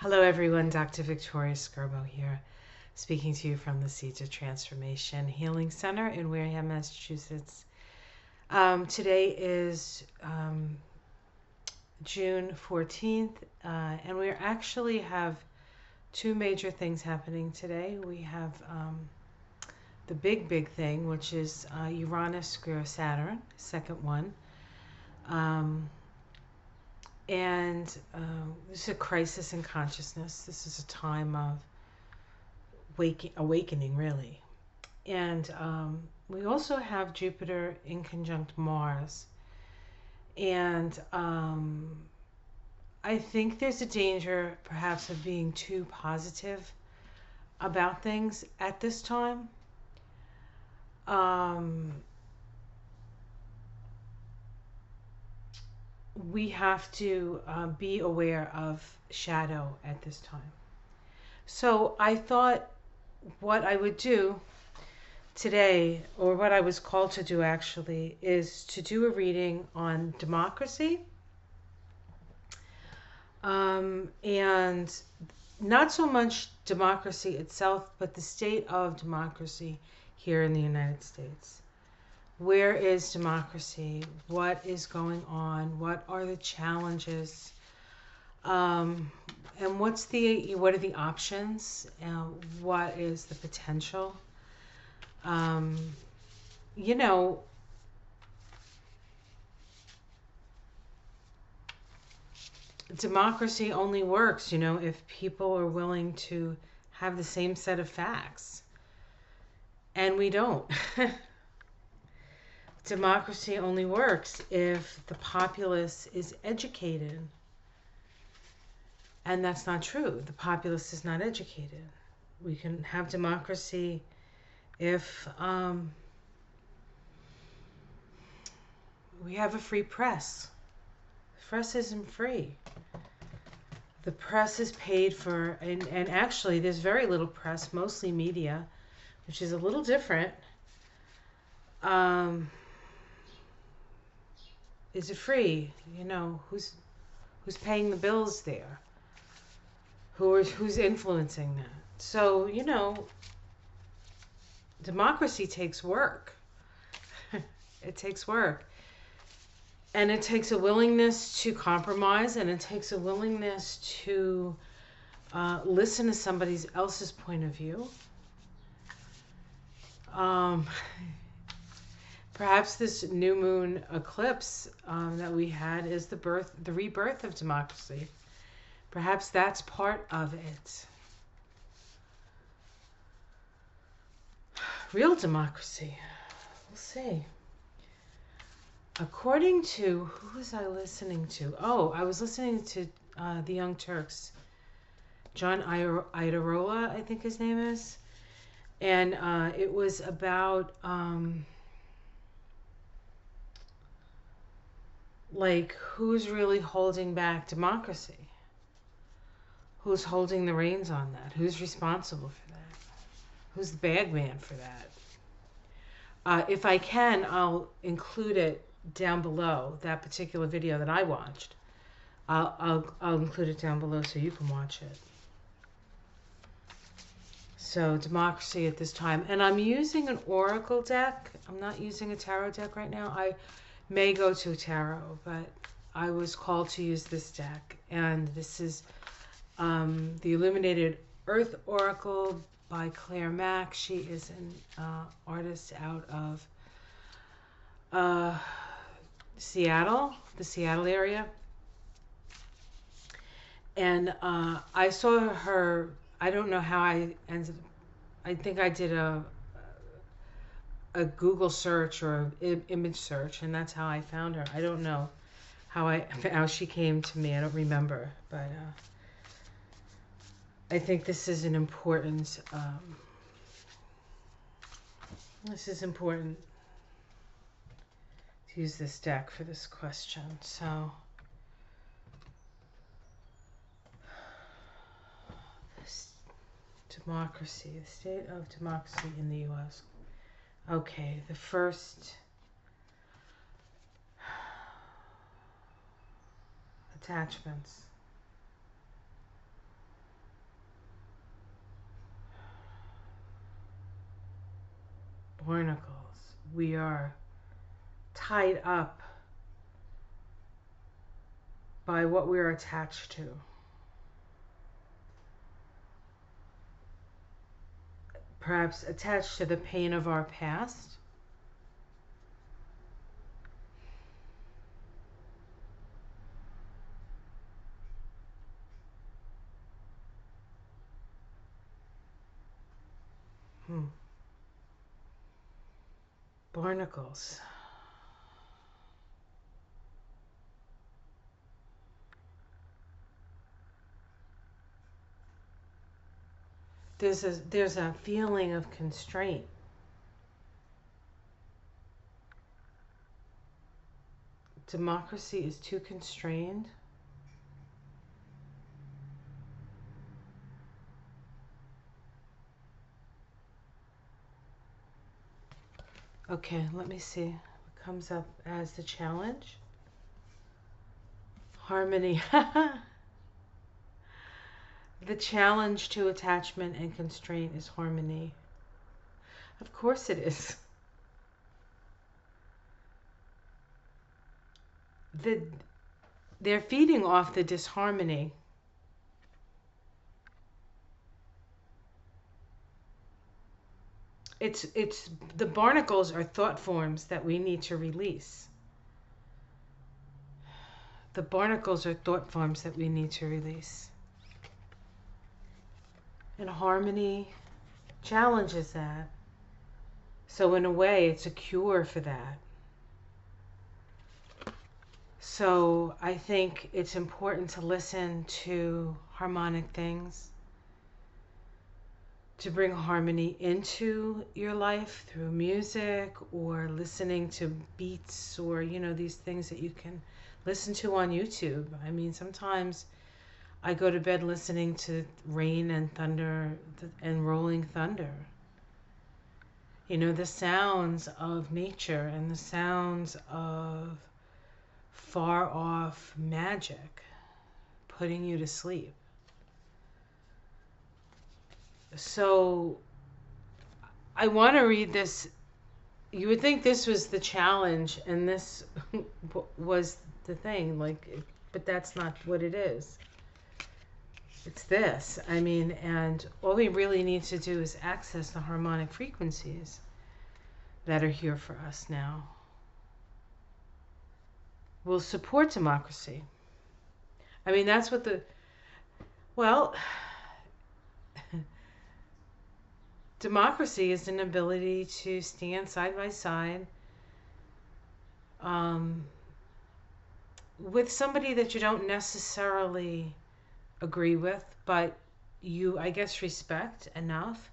Hello everyone, Dr. Victoria Skirbo here, speaking to you from the Seeds of Transformation Healing Center in Wareham, Massachusetts. Today is June 14th, and we actually have two major things happening today. We have the big thing, which is Uranus square Saturn, second one. And this is a crisis in consciousness. This is a time of awakening, really. And we also have Jupiter in conjunct Mars. And I think there's a danger, perhaps, of being too positive about things at this time. We have to be aware of shadow at this time. So I thought what I would do today, or what I was called to do actually, is to do a reading on democracy. And not so much democracy itself, but the state of democracy here in the United States. Where is democracy? What is going on? What are the challenges? And what are the options? What is the potential? You know, democracy only works, if people are willing to have the same set of facts. And we don't. Democracy only works if the populace is educated. And that's not true. The populace is not educated. We can have democracy if we have a free press. The press isn't free. The press is paid for, and actually there's very little press, mostly media, which is a little different. Is it free? Who's paying the bills there? Who's influencing that? So, democracy takes work. It takes work. And it takes a willingness to compromise, and it takes a willingness to listen to somebody else's point of view. Perhaps this new moon eclipse that we had is the rebirth of democracy. Perhaps that's part of it. Real democracy. We'll see. According to, who was I listening to? Oh, I was listening to the Young Turks. John Idarola, I think his name is. And it was about who's really holding back democracy? Who's holding the reins on that? Who's responsible for that? Who's the bad man for that? If I can, I'll include it down below, that particular video that I watched. I'll include it down below so you can watch it. So democracy at this time. And I'm using an oracle deck. I'm not using a tarot deck right now. I may go to a tarot, but I was called to use this deck. And this is the Illuminated Earth Oracle by Claire Mack. She is an artist out of Seattle, the Seattle area. And I saw her, I don't know how I ended, I think I did a Google search or image search, and that's how I found her. I don't know how she came to me. I don't remember, but I think this is an important, to use this deck for this question. So, democracy, the state of democracy in the U.S. Okay, the first attachments. barnacles. We are tied up by what we're attached to. Perhaps attached to the pain of our past. Barnacles. There's a feeling of constraint. Democracy is too constrained. Okay, let me see what comes up as the challenge. Harmony. The challenge to attachment and constraint is harmony. Of course it is. They're feeding off the disharmony. It's the barnacles are thought forms that we need to release. The barnacles are thought forms that we need to release. And harmony challenges that. So in a way, it's a cure for that. So I think it's important to listen to harmonic things, to bring harmony into your life through music or listening to beats or, you know, these things that you can listen to on YouTube. I mean, sometimes I go to bed listening to rain and thunder and rolling thunder. You know, the sounds of nature and the sounds of far off magic putting you to sleep. So I want to read this. You would think this was the challenge and this was the thing, like, but that's not what it is. It's this. I mean, and all we really need to do is access the harmonic frequencies that are here for us now. We'll support democracy. I mean, that's what well, democracy is an ability to stand side by side with somebody that you don't necessarily agree with, but you, I guess, respect enough.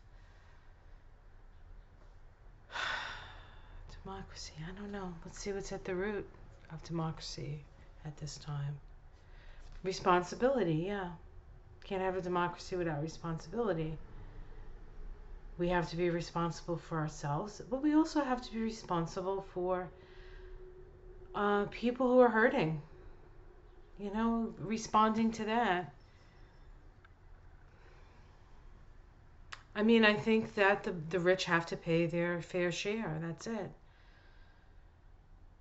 Democracy, I don't know. Let's see what's at the root of democracy at this time. Responsibility, yeah. Can't have a democracy without responsibility. We have to be responsible for ourselves, but we also have to be responsible for people who are hurting. You know, responding to that. I mean, I think that the rich have to pay their fair share. That's it.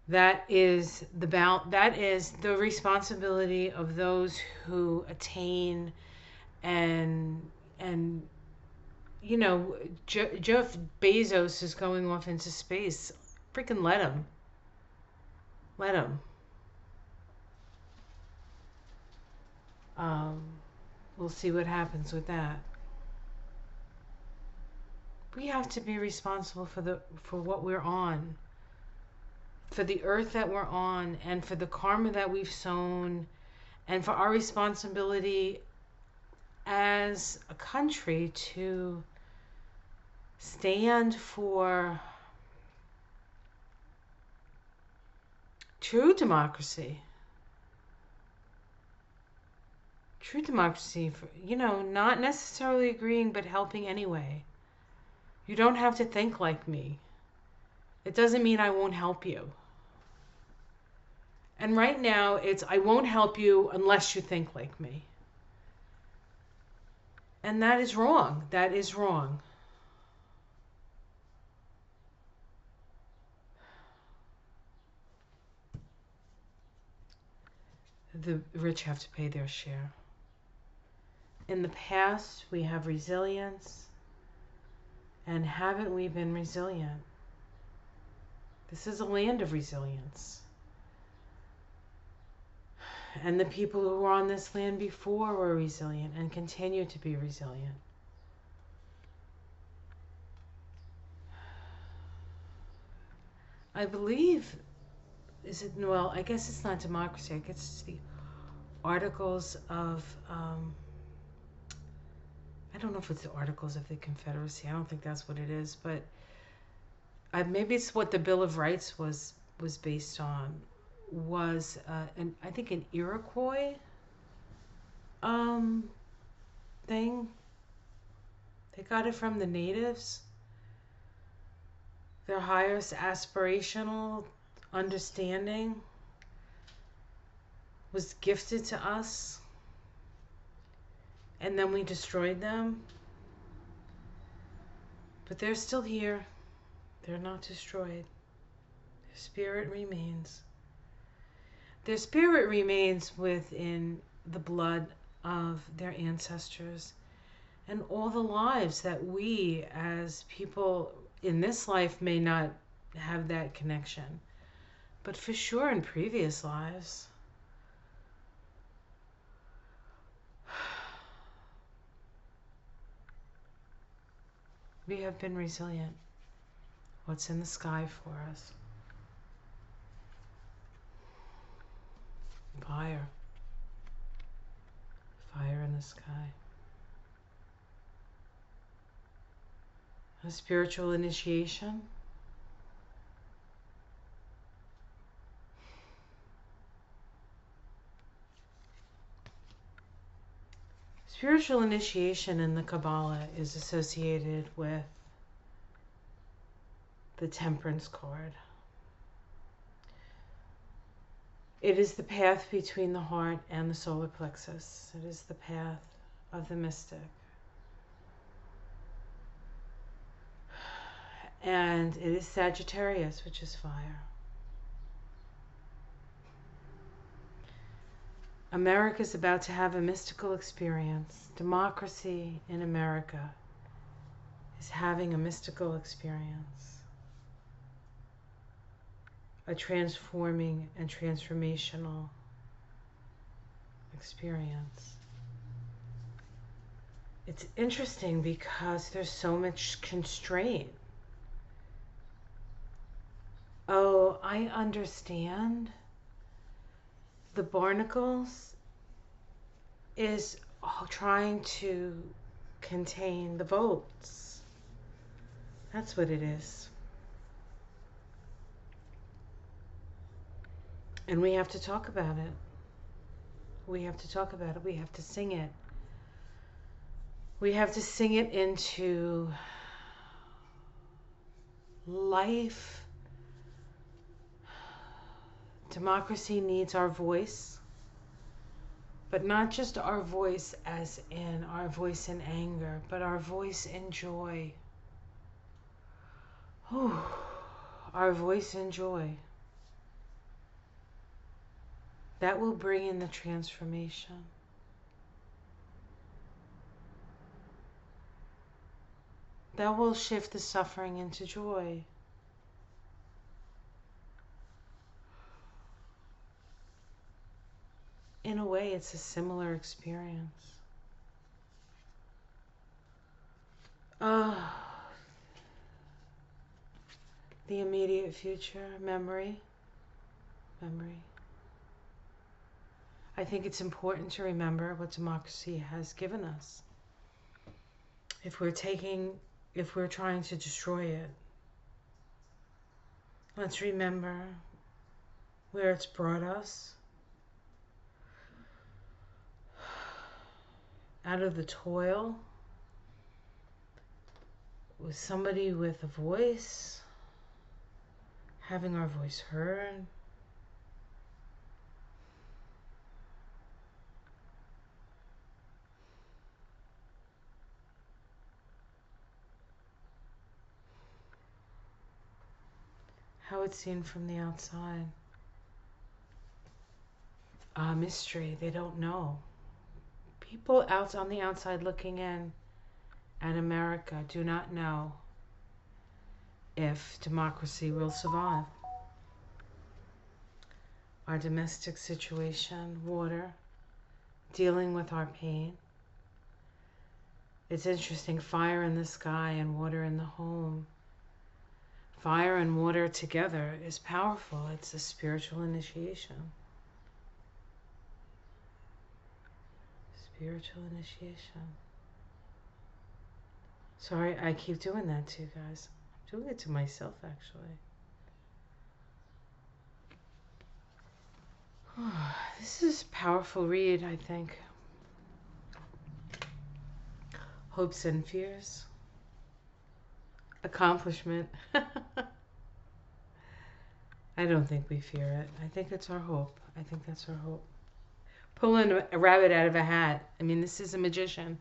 That is the responsibility of those who attain and you know, Jeff Bezos is going off into space. Freaking let him. Let him. We'll see what happens with that. We have to be responsible for what we're on, for the earth that we're on, and for the karma that we've sown, and for our responsibility as a country to stand for true democracy. True democracy, for, you know, not necessarily agreeing, but helping anyway. You don't have to think like me. It doesn't mean I won't help you. And right now, it's I won't help you unless you think like me. And that is wrong. That is wrong. the rich have to pay their share. In the past, we have resilience, and haven't we been resilient? This is a land of resilience. And the people who were on this land before were resilient and continue to be resilient. I believe, well, I guess it's not democracy. I guess it's the Articles of, I don't know if it's the Articles of the Confederacy. I don't think that's what it is, but maybe it's what the Bill of Rights was based on. Was I think an Iroquois thing. They got it from the natives. Their highest aspirational understanding was gifted to us, and then we destroyed them. But they're still here. They're not destroyed. Their spirit remains. Their spirit remains within the blood of their ancestors and all the lives that we as people in this life may not have that connection, but for sure in previous lives. We have been resilient. What's in the sky for us? Fire. Fire in the sky. A spiritual initiation. Spiritual initiation in the Kabbalah is associated with the Temperance card. It is the path between the heart and the solar plexus. It is the path of the mystic. And it is Sagittarius, which is fire. America is about to have a mystical experience. Democracy in America is having a mystical experience. A transforming and transformational experience. It's interesting because there's so much constraint. Oh, I understand. The barnacles is trying to contain the votes. That's what it is. And we have to talk about it. We have to talk about it. We have to sing it. We have to sing it into life. Democracy needs our voice, but not just our voice as in our voice in anger, but our voice in joy. Whew. Our voice in joy. That will bring in the transformation. That will shift the suffering into joy. In a way, it's a similar experience. The immediate future, memory. I think it's important to remember what democracy has given us. If we're trying to destroy it, let's remember where it's brought us. Out of the toil, with somebody with a voice, having our voice heard. How it's seen from the outside. mystery. They don't know. People out on the outside looking in at America do not know if democracy will survive. Our domestic situation, water, dealing with our pain. It's interesting, fire in the sky and water in the home. Fire and water together is powerful. It's a spiritual initiation. Spiritual initiation. Sorry, I keep doing that to you guys. I'm doing it to myself, actually. This is a powerful read, I think. Hopes and fears. Accomplishment. I don't think we fear it. I think it's our hope. I think that's our hope. Pulling a rabbit out of a hat. I mean, this is a magician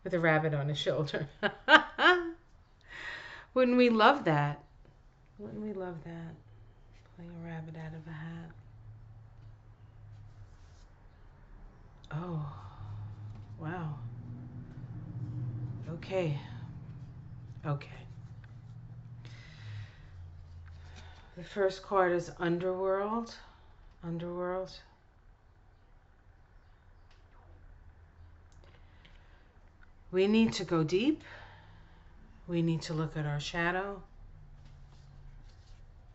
with a rabbit on his shoulder. Wouldn't we love that? Wouldn't we love that? Pulling a rabbit out of a hat. Oh, wow. Okay. Okay. The first card is Underworld. Underworld. We need to go deep. We need to look at our shadow.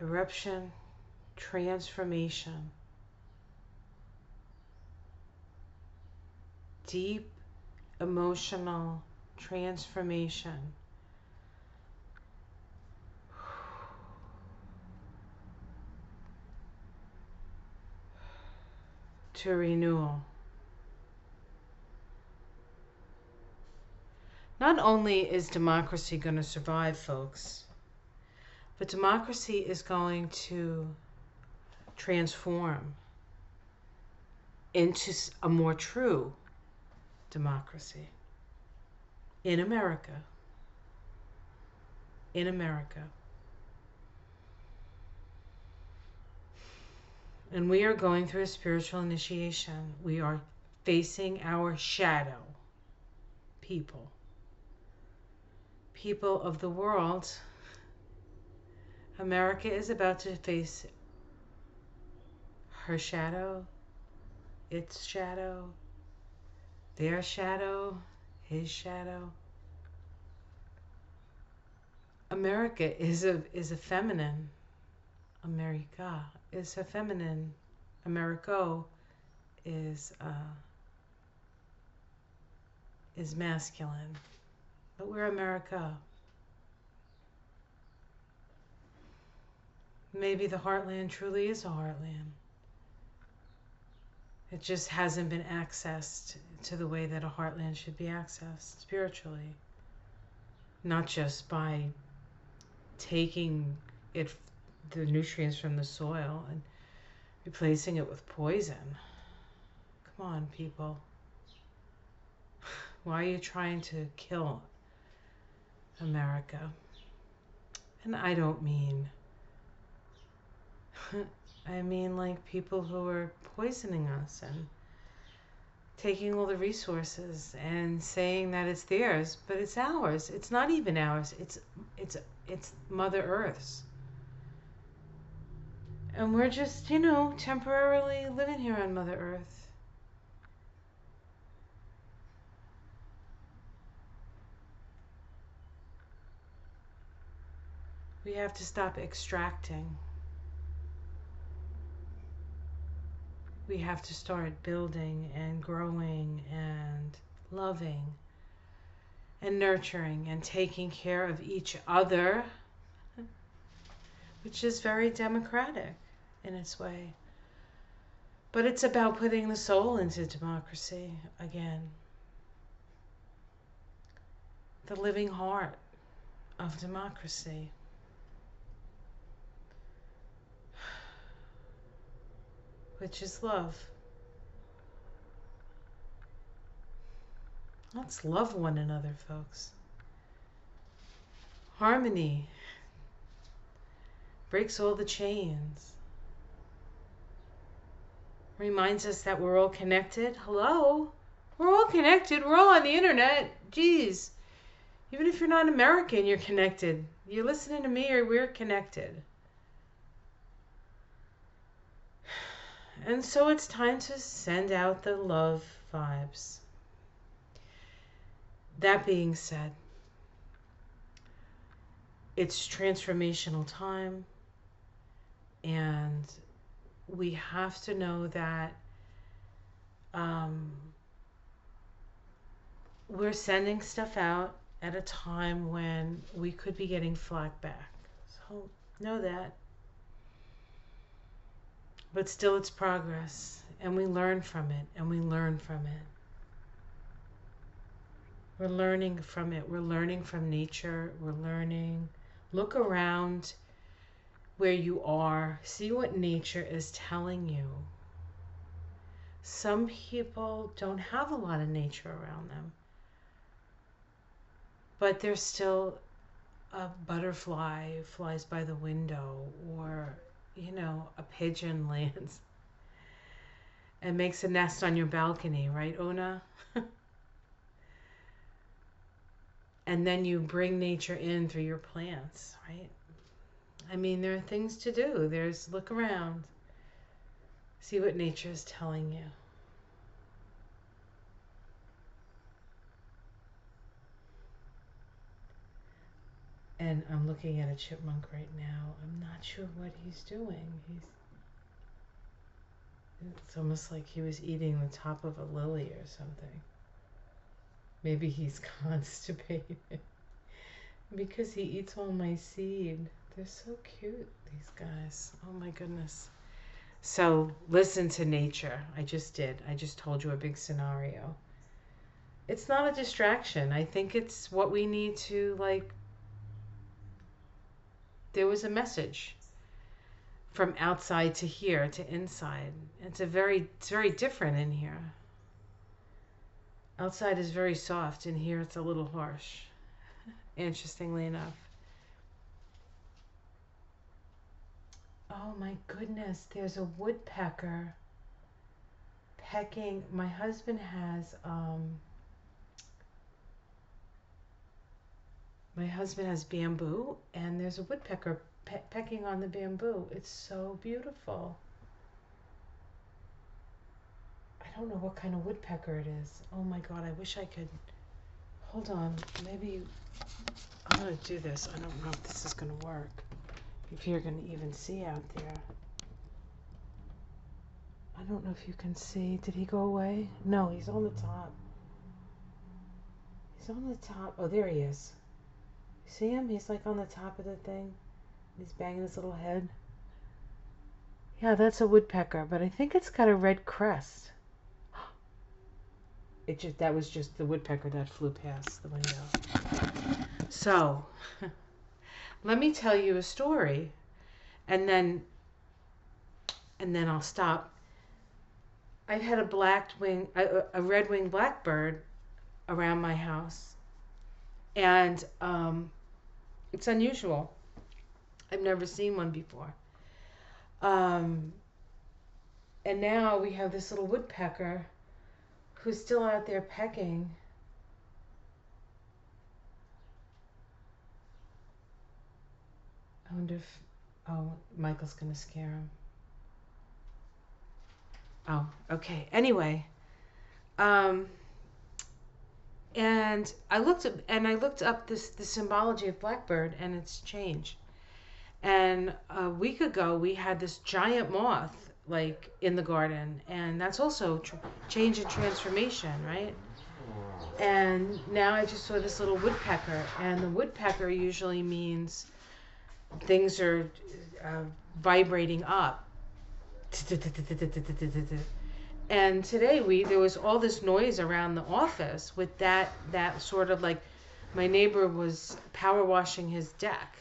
Eruption. Transformation. Deep emotional transformation. To renewal. Not only is democracy going to survive, folks, but democracy is going to transform into a more true democracy in America. In America. And we are going through a spiritual initiation. We are facing our shadow people. People of the world. America is about to face her shadow, its shadow, their shadow, his shadow. America is a feminine. America is a feminine. Americo is masculine. But we're America. Maybe the heartland truly is a heartland. It just hasn't been accessed to the way that a heartland should be accessed spiritually. Not just by taking the nutrients from the soil and replacing it with poison. Come on, people. Why are you trying to kill America? And I don't mean I mean like people who are poisoning us and taking all the resources and saying that it's theirs, but it's ours. It's not even ours. It's Mother Earth's. And we're just, temporarily living here on Mother Earth. We have to stop extracting. We have to start building and growing and loving and nurturing and taking care of each other, which is very democratic in its way. But it's about putting the soul into democracy again. The living heart of democracy. Which is love. Let's love one another, folks. Harmony breaks all the chains. Reminds us that we're all connected. Hello? We're all connected. We're all on the internet. Jeez. Even if you're not American, you're connected. You're listening to me, or we're connected. And so it's time to send out the love vibes. That being said, it's transformational time, and we have to know that we're sending stuff out at a time when we could be getting flack back. So know that. But still, it's progress, and we learn from it, and we learn from it. We're learning from it. We're learning from nature. We're learning. Look around where you are. See what nature is telling you. Some people don't have a lot of nature around them, but there's still a butterfly flies by the window, or a pigeon lands and makes a nest on your balcony, right, Ona? And then you bring nature in through your plants, right? I mean, there are things to do. There's look around. See what nature is telling you. And I'm looking at a chipmunk right now. I'm not sure what he's doing. It's almost like he was eating the top of a lily or something. Maybe he's constipated because he eats all my seed. They're so cute, these guys. Oh my goodness. So listen to nature. I just told you a big scenario. It's not a distraction. I think it's what we need to, like, there was a message from outside to here to inside. It's very different in here. Outside is very soft, in here it's a little harsh, interestingly enough. Oh my goodness, there's a woodpecker pecking. My husband has bamboo, and there's a woodpecker pecking on the bamboo. It's so beautiful. I don't know what kind of woodpecker it is. Oh my God, I wish I could. Hold on, maybe I'm gonna do this. I don't know if this is gonna work. If you're gonna even see out there. I don't know if you can see. Did he go away? No, he's on the top. He's on the top. Oh, there he is. You see him? He's like on the top of the thing. He's banging his little head. Yeah, that's a woodpecker, but I think it's got a red crest. That was just the woodpecker that flew past the window. So, let me tell you a story, and then I'll stop. I've had a red-winged blackbird around my house, and it's unusual. I've never seen one before. And now we have this little woodpecker who's still out there pecking. I wonder if, Michael's gonna scare him. Oh, okay. Anyway, and I looked up the symbology of blackbird, and it's changed. And a week ago, we had this giant moth, like, in the garden, and that's also change and transformation, right? And now I just saw this little woodpecker, and the woodpecker usually means things are vibrating up. And today there was all this noise around the office with that sort of, like, my neighbor was power washing his deck,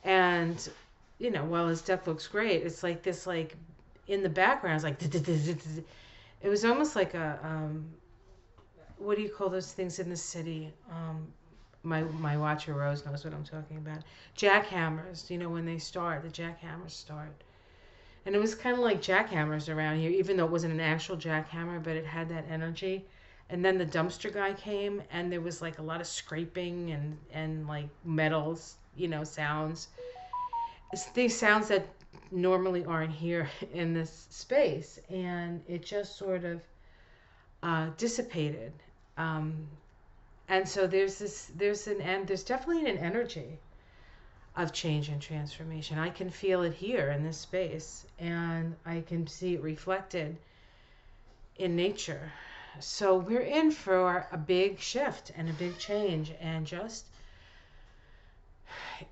and while his deck looks great, it's like this, like, in the background, it's like it was almost like a what do you call those things in the city? My watcher Rose knows what I'm talking about. Jackhammers, when they start, the jackhammers start. And it was kind of like jackhammers around here, even though it wasn't an actual jackhammer, but it had that energy. And then the dumpster guy came, and there was like a lot of scraping and like metals, sounds. It's these sounds that normally aren't here in this space, and it just sort of dissipated. Um, and so there's definitely an energy of change and transformation. I can feel it here in this space, and I can see it reflected in nature. So we're in for a big shift and a big change, and just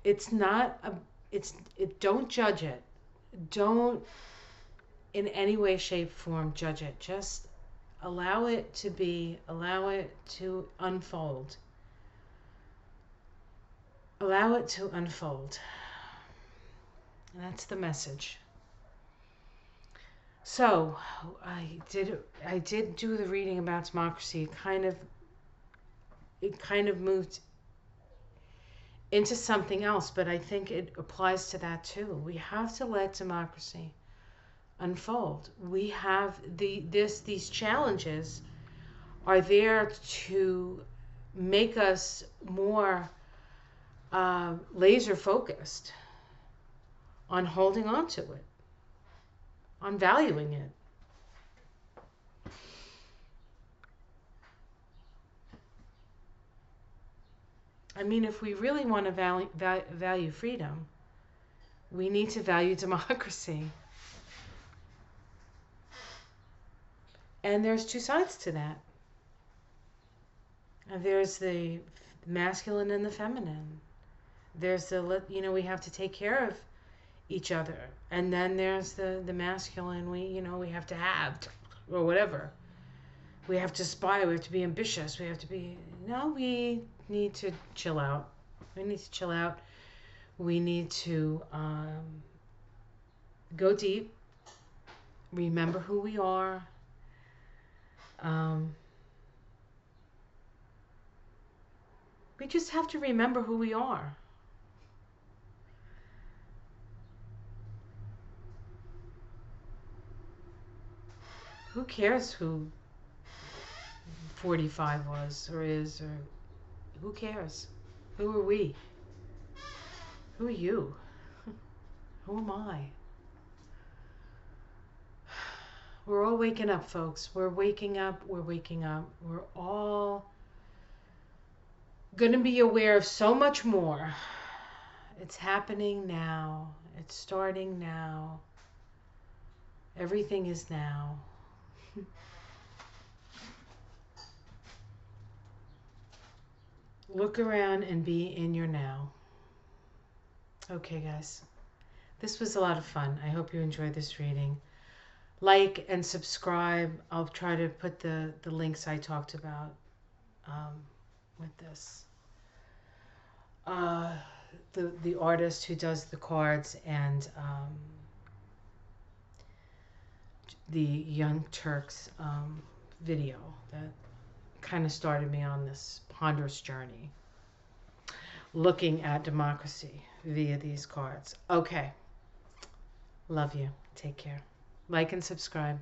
it's not a don't judge it. Don't in any way, shape, form judge it. Just allow it to be, allow it to unfold. Allow it to unfold. And that's the message. So I did do the reading about democracy. It kind of moved into something else, but I think it applies to that too. We have to let democracy unfold. We have these challenges are there to make us more laser focused on holding on to it, on valuing it. I mean, if we really want to value freedom, we need to value democracy. And there's two sides to that. And there's the masculine and the feminine. There's we have to take care of each other. And then there's the masculine, we have to have, or whatever. We have to aspire, we have to be ambitious, we need to chill out. We need to chill out. We need to go deep, remember who we are. We just have to remember who we are. Who cares who 45 was or is, or who cares? Who are we? Who are you? Who am I? We're all waking up, folks. We're waking up. We're waking up. We're all going to be aware of so much more. It's happening now. It's starting now. Everything is now. Look around and be in your now. Okay, guys. This was a lot of fun. I hope you enjoyed this reading. Like and subscribe. I'll try to put the links I talked about with this. The artist who does the cards, and the Young Turks video that kind of started me on this ponderous journey, looking at democracy via these cards. Okay. Love you. Take care. Like and subscribe.